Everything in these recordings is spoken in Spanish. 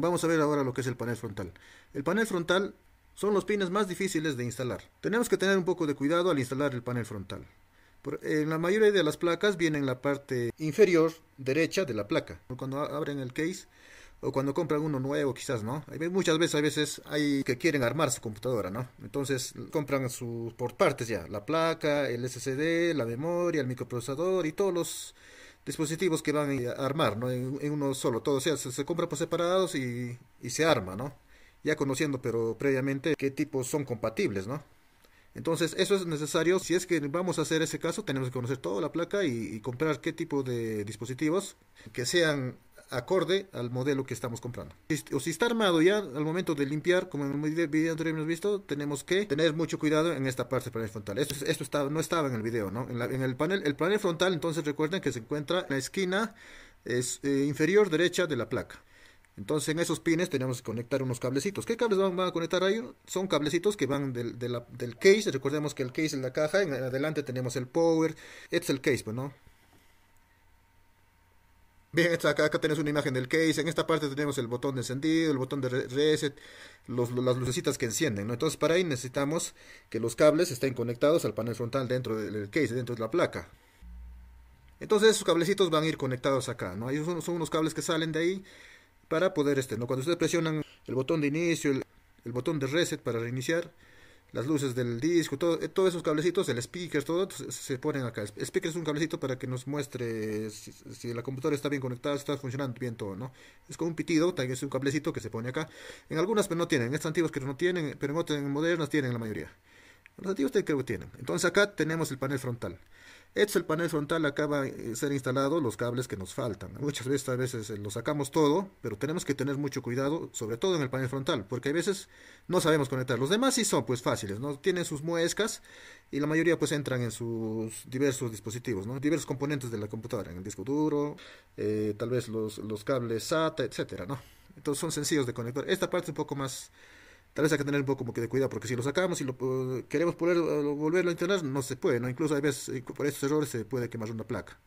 Vamos a ver ahora lo que es el panel frontal. El panel frontal son los pines más difíciles de instalar. Tenemos que tener un poco de cuidado al instalar el panel frontal. En la mayoría de las placas viene en la parte inferior derecha de la placa. Cuando abren el case o cuando compran uno nuevo quizás, ¿no? Muchas veces hay que quieren armar su computadora, ¿no? Entonces compran por partes ya, la placa, el SSD, la memoria, el microprocesador y todos los dispositivos que van a armar, ¿no? En uno solo, todo, o sea, se compra por separados y se arma, ¿no? Ya conociendo pero previamente qué tipos son compatibles, ¿no? Entonces, eso es necesario. Si es que vamos a hacer ese caso, tenemos que conocer toda la placa y comprar qué tipo de dispositivos que sean acorde al modelo que estamos comprando. O si está armado ya, al momento de limpiar, como en el video anterior hemos visto, tenemos que tener mucho cuidado en esta parte del panel frontal. No estaba en el video, ¿no? En el panel frontal, entonces recuerden que se encuentra en la esquina inferior derecha de la placa. Entonces en esos pines tenemos que conectar unos cablecitos. ¿Qué cables van a conectar ahí? Son cablecitos que van del case. Recordemos que el case es la caja. En adelante tenemos el power. Este es el case, pues, ¿no? Bien, acá tenemos una imagen del case. En esta parte tenemos el botón de encendido, el botón de reset, las lucecitas que encienden, ¿no? Entonces para ahí necesitamos que los cables estén conectados al panel frontal dentro del case, dentro de la placa. Entonces esos cablecitos van a ir conectados acá, ¿no? Son unos cables que salen de ahí para poder, ¿no? Cuando ustedes presionan el botón de inicio, el botón de reset para reiniciar, las luces del disco, todos esos cablecitos, el speaker, todo se ponen acá. El speaker es un cablecito para que nos muestre si la computadora está bien conectada, si está funcionando bien todo, ¿no? Es como un pitido, también es un cablecito que se pone acá. En algunas pero no tienen, en estas antiguas que no tienen, pero en otras en modernas tienen la mayoría. Los antiguos creo que tienen. Entonces acá tenemos el panel frontal. Este es el panel frontal, acá va a ser instalado los cables que nos faltan. Muchas veces, lo sacamos todo, pero tenemos que tener mucho cuidado, sobre todo en el panel frontal, porque hay veces no sabemos conectar. Los demás sí son pues fáciles, ¿no? Tienen sus muescas y la mayoría pues entran en sus diversos dispositivos, ¿no? Diversos componentes de la computadora, en el disco duro, tal vez los cables SATA, etcétera, ¿no? Entonces son sencillos de conectar. Esta parte es un poco más. Tal vez hay que tener un poco como que de cuidado, porque si lo sacamos y queremos volverlo a instalar, no se puede, ¿no? Incluso hay veces, por estos errores se puede quemar una placa.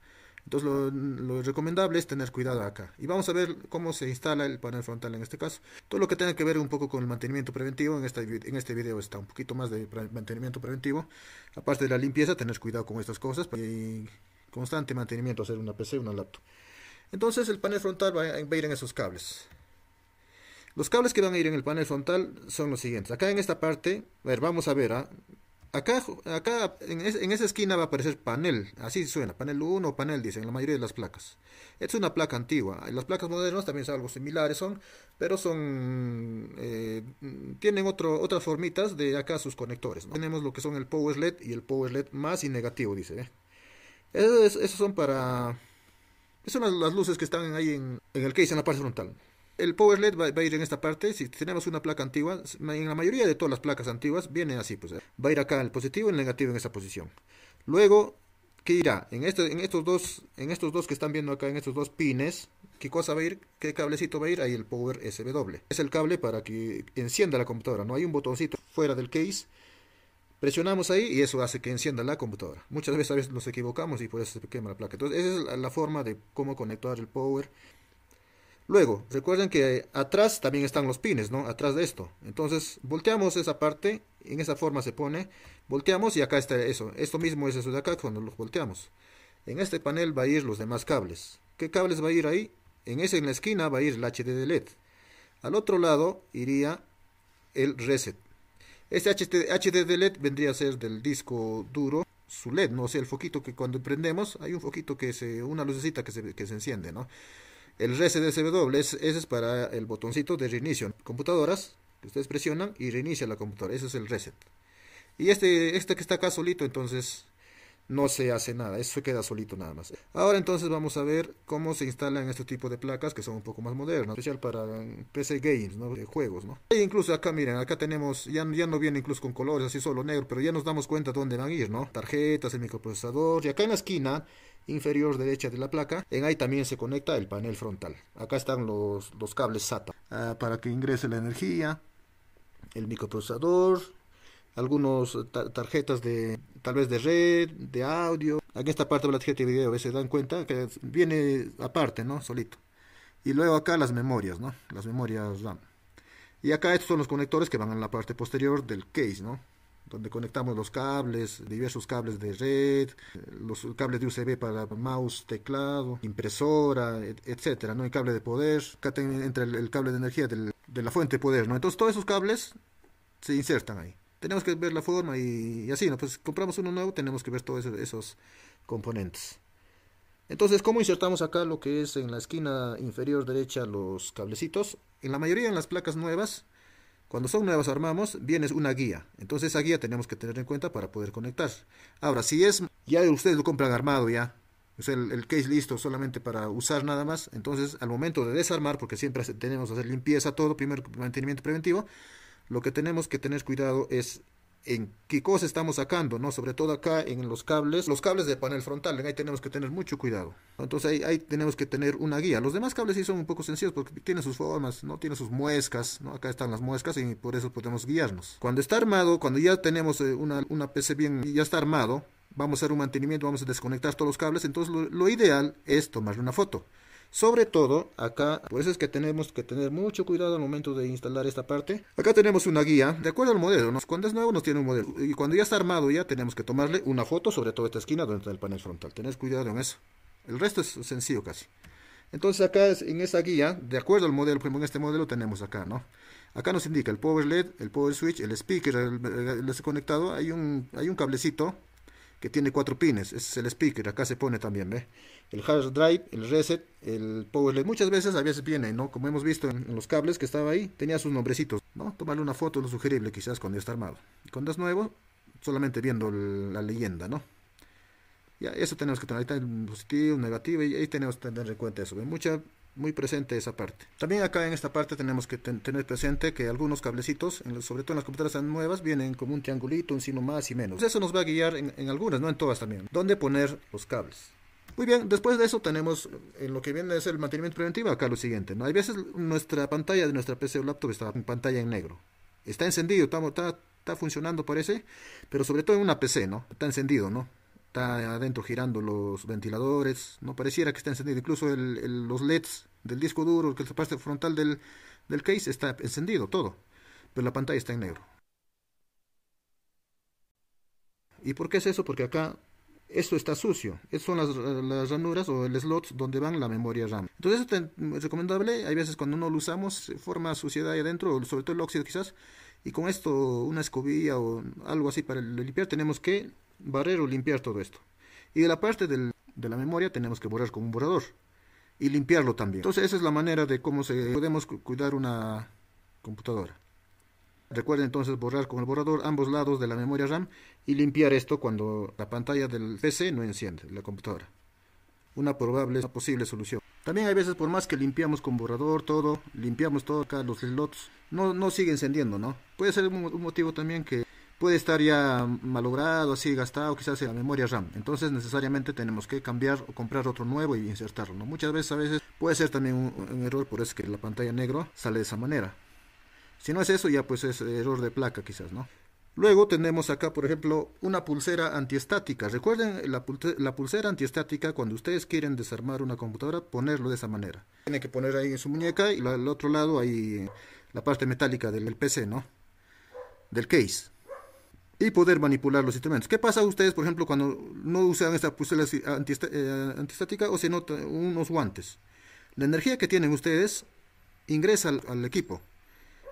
Entonces lo recomendable es tener cuidado acá. Y vamos a ver cómo se instala el panel frontal en este caso. Todo lo que tenga que ver un poco con el mantenimiento preventivo, en este video está un poquito más de mantenimiento preventivo. Aparte de la limpieza, tener cuidado con estas cosas y constante mantenimiento, hacer una PC, una laptop. Entonces el panel frontal va a ir en esos cables. Los cables que van a ir en el panel frontal son los siguientes. Acá en esta parte, a ver, vamos a ver, ¿ah? Acá en esa esquina va a aparecer panel, así suena, panel 1 o panel, dicen, en la mayoría de las placas. Esta es una placa antigua. Las placas modernas también son algo similares, pero tienen otras formitas de acá sus conectores, ¿no? Tenemos lo que son el power LED y el power LED más y negativo, dice, ¿eh? Esos son para... Esas son las luces que están ahí en el case, en la parte frontal. El power LED va a ir en esta parte. Si tenemos una placa antigua, en la mayoría de todas las placas antiguas viene así, pues va a ir acá el positivo y el negativo en esa posición. Luego, ¿qué irá? En estos dos que están viendo acá, en estos dos pines, ¿qué cosa va a ir? ¿Qué cablecito va a ir? Ahí el power SW. Es el cable para que encienda la computadora. No hay un botoncito fuera del case. Presionamos ahí y eso hace que encienda la computadora. Muchas veces nos equivocamos y por eso se quema la placa. Entonces, esa es la forma de cómo conectar el power. Luego, recuerden que atrás también están los pines, ¿no? Atrás de esto. Entonces, volteamos esa parte, en esa forma se pone, volteamos y acá está eso. Esto mismo es eso de acá cuando los volteamos. En este panel va a ir los demás cables. ¿Qué cables va a ir ahí? En la esquina va a ir el HDD LED. Al otro lado iría el reset. Este HDD LED vendría a ser del disco duro, su LED, ¿no? O sea, el foquito que cuando prendemos, hay un foquito una lucecita que se enciende, ¿no? El reset SW, ese es para el botoncito de reinicio. Computadoras que ustedes presionan y reinicia la computadora. Ese es el reset. Y este que está acá solito, entonces no se hace nada. Eso queda solito nada más. Ahora entonces vamos a ver cómo se instalan este tipo de placas que son un poco más modernas. Especial para PC Games, ¿no? De juegos, ¿no? E incluso acá, miren, acá tenemos, ya no viene incluso con colores, así solo negro, pero ya nos damos cuenta dónde van a ir, ¿no? Tarjetas, el microprocesador. Y acá en la esquina inferior derecha de la placa, en ahí también se conecta el panel frontal. Acá están los cables SATA para que ingrese la energía, el microprocesador, algunos tarjetas tal vez de red, de audio. Aquí esta parte de la tarjeta de video, a veces se dan cuenta que viene aparte, ¿no? Solito. Y luego acá las memorias, ¿no? Las memorias RAM. Y acá estos son los conectores que van en la parte posterior del case, ¿no? Donde conectamos los cables, diversos cables de red, los cables de USB para mouse, teclado, impresora, etcétera, ¿no? El cable de poder, acá entra el cable de energía de la fuente de poder, ¿no? Entonces todos esos cables se insertan ahí. Tenemos que ver la forma y así, ¿no? Pues compramos uno nuevo, tenemos que ver todos esos componentes. Entonces, ¿cómo insertamos acá lo que es en la esquina inferior derecha los cablecitos? En la mayoría de las placas nuevas, cuando son nuevas armamos, viene una guía. Entonces esa guía tenemos que tener en cuenta para poder conectar. Ahora, si es, ya ustedes lo compran armado ya, es el case listo solamente para usar nada más, entonces al momento de desarmar, porque siempre tenemos que hacer limpieza todo, primero mantenimiento preventivo, lo que tenemos que tener cuidado es en qué cosa estamos sacando, ¿no? Sobre todo acá en los cables de panel frontal, ahí tenemos que tener mucho cuidado. Entonces ahí tenemos que tener una guía. Los demás cables sí son un poco sencillos porque tienen sus formas, ¿no? Tienen sus muescas, ¿no? Acá están las muescas y por eso podemos guiarnos. Cuando está armado, cuando ya tenemos una PC bien, ya está armado, vamos a hacer un mantenimiento, vamos a desconectar todos los cables, entonces lo ideal es tomarle una foto. Sobre todo acá, por eso es que tenemos que tener mucho cuidado al momento de instalar esta parte. Acá tenemos una guía, de acuerdo al modelo, ¿no? Cuando es nuevo nos tiene un modelo. Y cuando ya está armado ya tenemos que tomarle una foto, sobre todo esta esquina donde está el panel frontal. Tenés cuidado en eso. El resto es sencillo casi. Entonces acá en esa guía, de acuerdo al modelo, por ejemplo en este modelo tenemos acá, ¿no? Acá nos indica el power LED, el power switch, el speaker, el conectado. Hay un cablecito que tiene 4 pines, ese es el speaker, acá se pone también, ¿ve? El hard drive, el reset, el power LED, muchas veces, a veces viene, ¿no? Como hemos visto en los cables que estaba ahí, tenía sus nombrecitos, ¿no? Tomarle una foto es lo sugerible quizás cuando ya está armado. Y cuando es nuevo, solamente viendo la leyenda, ¿no? Ya, eso tenemos que tener, ahí está el positivo, negativo, y ahí tenemos que tener en cuenta eso, ¿ve? Muy presente esa parte. También acá en esta parte tenemos que tener presente que algunos cablecitos, sobre todo en las computadoras nuevas, vienen como un triangulito, un signo más y menos. Eso nos va a guiar en algunas, no en todas también, dónde poner los cables. Muy bien, después de eso tenemos en lo que viene a ser el mantenimiento preventivo, acá lo siguiente, ¿no? Hay veces nuestra pantalla de nuestra PC o laptop está en pantalla en negro. Está encendido, está funcionando parece, pero sobre todo en una PC, ¿no? Está encendido, ¿no? Está adentro girando los ventiladores, no pareciera que está encendido, incluso los LEDs del disco duro, que es la parte frontal del case está encendido todo, pero la pantalla está en negro. ¿Y por qué es eso? Porque acá esto está sucio, estas son las ranuras o el slots donde van la memoria RAM. Entonces esto es recomendable, hay veces cuando no lo usamos se forma suciedad ahí adentro, sobre todo el óxido quizás, y con esto una escobilla o algo así para limpiar tenemos que barrer o limpiar todo esto. Y de la parte de la memoria tenemos que borrar con un borrador y limpiarlo también. Entonces esa es la manera de cómo podemos cuidar una computadora. Recuerden entonces borrar con el borrador ambos lados de la memoria RAM y limpiar esto cuando la pantalla del PC no enciende, la computadora. Una posible solución. También hay veces por más que limpiamos con borrador todo, limpiamos todo acá los slots, no sigue encendiendo, ¿no? Puede ser un motivo también que puede estar ya malogrado, así gastado, quizás en la memoria RAM. Entonces necesariamente tenemos que cambiar o comprar otro nuevo y insertarlo, ¿no? Muchas veces, a veces puede ser también un error, por eso es que la pantalla negro sale de esa manera. Si no es eso, ya pues es error de placa quizás, ¿no? Luego tenemos acá, por ejemplo, una pulsera antiestática. Recuerden la pulsera antiestática, cuando ustedes quieren desarmar una computadora, ponerlo de esa manera. Tienen que poner ahí en su muñeca y al otro lado ahí la parte metálica del PC, ¿no? Del case. Y poder manipular los instrumentos. ¿Qué pasa a ustedes, por ejemplo, cuando no usan esta pulsera antiestática o se nota unos guantes? La energía que tienen ustedes ingresa al equipo.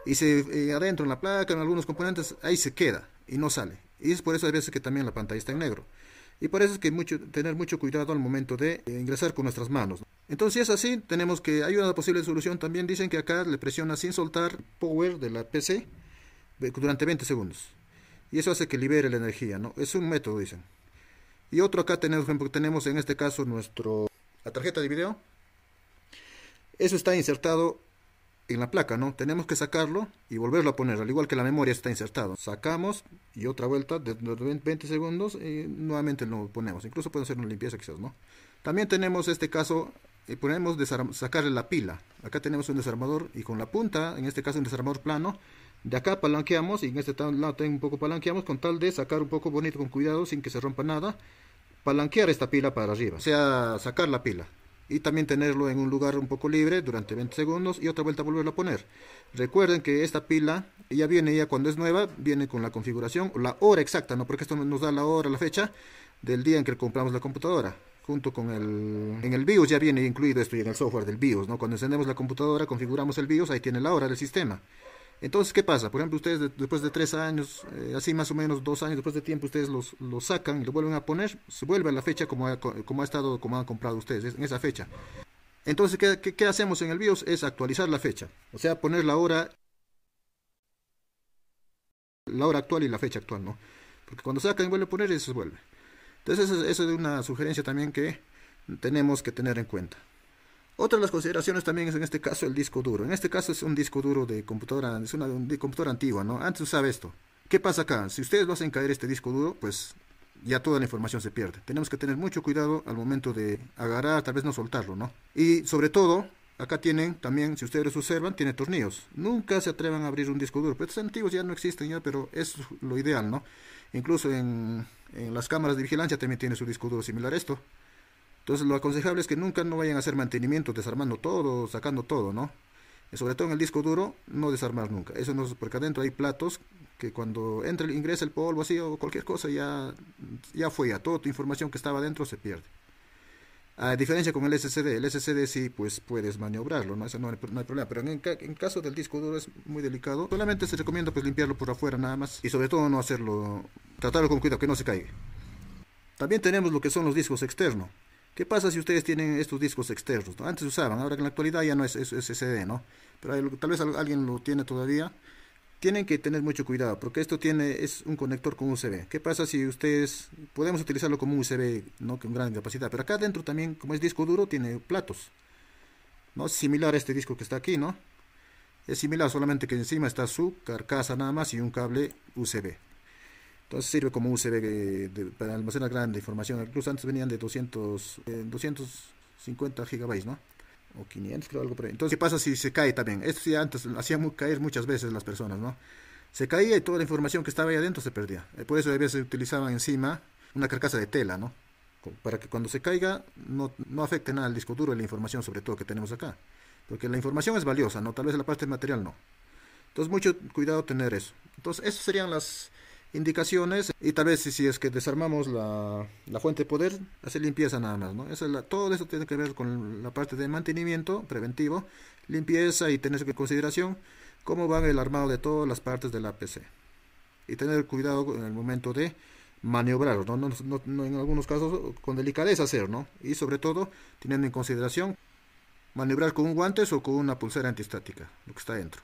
Y adentro en la placa, en algunos componentes, ahí se queda y no sale. Y es por eso a veces que también la pantalla está en negro. Y por eso es que tener mucho cuidado al momento de ingresar con nuestras manos. Entonces si es así, tenemos que, hay una posible solución. También dicen que acá le presiona sin soltar power de la PC durante 20 segundos. Y eso hace que libere la energía, ¿no? Es un método, dicen. Y otro acá tenemos en este caso la tarjeta de video. Eso está insertado en la placa, ¿no? Tenemos que sacarlo y volverlo a poner, al igual que la memoria está insertado. Sacamos y otra vuelta de 20 segundos y nuevamente lo ponemos. Incluso puede ser una limpieza quizás, ¿no? También tenemos este caso, podemos sacarle la pila. Acá tenemos un desarmador y con la punta, en este caso un desarmador plano, de acá palanqueamos y en este lado un poco palanqueamos con tal de sacar un poco bonito con cuidado sin que se rompa nada. Palanquear esta pila para arriba, o sea, sacar la pila. y también tenerlo en un lugar un poco libre durante 20 segundos y otra vuelta volverlo a poner. Recuerden que esta pila ya viene, ya cuando es nueva, viene con la configuración, la hora exacta, ¿no? Porque esto nos da la hora, la fecha del día en que compramos la computadora. Junto con en el BIOS ya viene incluido esto y en el software del BIOS, ¿no? Cuando encendemos la computadora, configuramos el BIOS, ahí tiene la hora del sistema. Entonces, ¿qué pasa? Por ejemplo, ustedes después de 3 años, así más o menos 2 años después de tiempo, ustedes los sacan y lo vuelven a poner, se vuelve a la fecha como ha estado, como han comprado ustedes, en esa fecha. Entonces, ¿qué hacemos en el BIOS? Es actualizar la fecha, o sea, poner la hora actual y la fecha actual, ¿no? Porque cuando sacan y vuelven a poner, eso se vuelve. Entonces, eso es una sugerencia también que tenemos que tener en cuenta. Otra de las consideraciones también es en este caso el disco duro. En este caso es un disco duro de computadora, es de computadora antigua, ¿no? Antes usaba esto. ¿Qué pasa acá? Si ustedes lo hacen caer este disco duro, pues ya toda la información se pierde. Tenemos que tener mucho cuidado al momento de agarrar, tal vez no soltarlo, ¿no? Y sobre todo, acá tienen también, si ustedes observan, tiene tornillos. Nunca se atrevan a abrir un disco duro. Pero estos antiguos ya no existen ya, pero es lo ideal, ¿no? Incluso en las cámaras de vigilancia también tiene su disco duro similar a esto. Entonces lo aconsejable es que nunca no vayan a hacer mantenimiento desarmando todo, sacando todo, ¿no? Y sobre todo en el disco duro, no desarmar nunca. Eso no, porque adentro hay platos que cuando ingresa el polvo así o cualquier cosa ya fue, ya toda tu información que estaba adentro se pierde. A diferencia con el SSD sí pues puedes maniobrarlo, ¿no? Eso no hay problema, pero en caso del disco duro es muy delicado. Solamente se recomienda pues limpiarlo por afuera nada más y sobre todo no hacerlo, tratarlo con cuidado que no se caiga. También tenemos lo que son los discos externos. ¿Qué pasa si ustedes tienen estos discos externos, ¿no? Antes usaban, ahora que en la actualidad ya no es SSD, ¿no? Pero tal vez alguien lo tiene todavía. Tienen que tener mucho cuidado porque esto es un conector con USB. ¿Qué pasa si ustedes podemos utilizarlo como un USB, ¿no? Con gran capacidad? Pero acá adentro también, como es disco duro, tiene platos, ¿no? Similar a este disco que está aquí, ¿no? Es similar, solamente que encima está su carcasa nada más y un cable USB. Entonces sirve como USB para almacenar grande información. Incluso antes venían de 250 gigabytes, ¿no? O 500, creo, algo por ahí. Entonces, ¿qué pasa si se cae también? Esto sí antes hacían caer muchas veces las personas, ¿no? Se caía y toda la información que estaba ahí adentro se perdía. Por eso a veces se utilizaba encima una carcasa de tela, ¿no? Para que cuando se caiga no afecte nada al disco duro y la información sobre todo que tenemos acá. Porque la información es valiosa, ¿no? Tal vez la parte material no. Entonces, mucho cuidado tener eso. Entonces, esas serían las indicaciones y tal vez si es que desarmamos la fuente de poder, hacer limpieza nada más, ¿no? Todo eso tiene que ver con la parte de mantenimiento preventivo, limpieza y tener en consideración cómo va el armado de todas las partes de la PC y tener cuidado en el momento de maniobrar, ¿no? En algunos casos con delicadeza hacer, ¿no? Y sobre todo teniendo en consideración maniobrar con un guantes o con una pulsera antiestática, lo que está dentro.